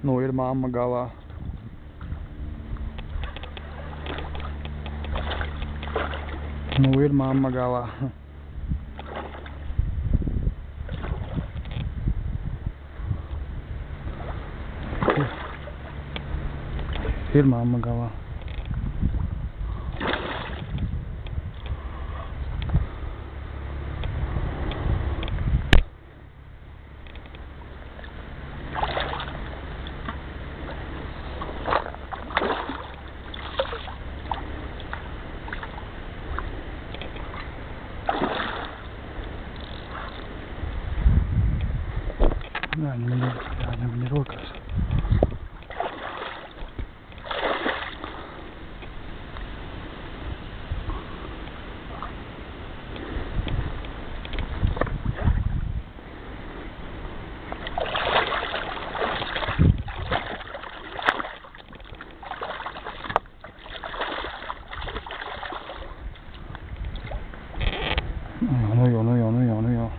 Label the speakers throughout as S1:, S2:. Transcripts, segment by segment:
S1: Nu ir mamma galā. Nu ir mamma galā. Ir mamma galā. Jāņem viņa rokās. Nu jau.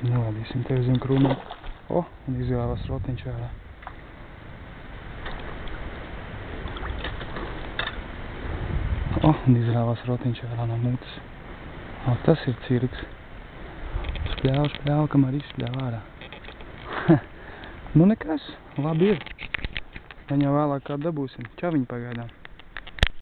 S1: Nolādīsim tevi zem krūmiem. Un izgāvās rotiņš ārā. Un izgāvās rotiņš ārā no mutes. Tas ir cirks. Spļāv, kamēr izspļāv ārā. Nu nekas, labi ir. Gan jau vēlāk kā dabūsim. Čau viņu pagaidām.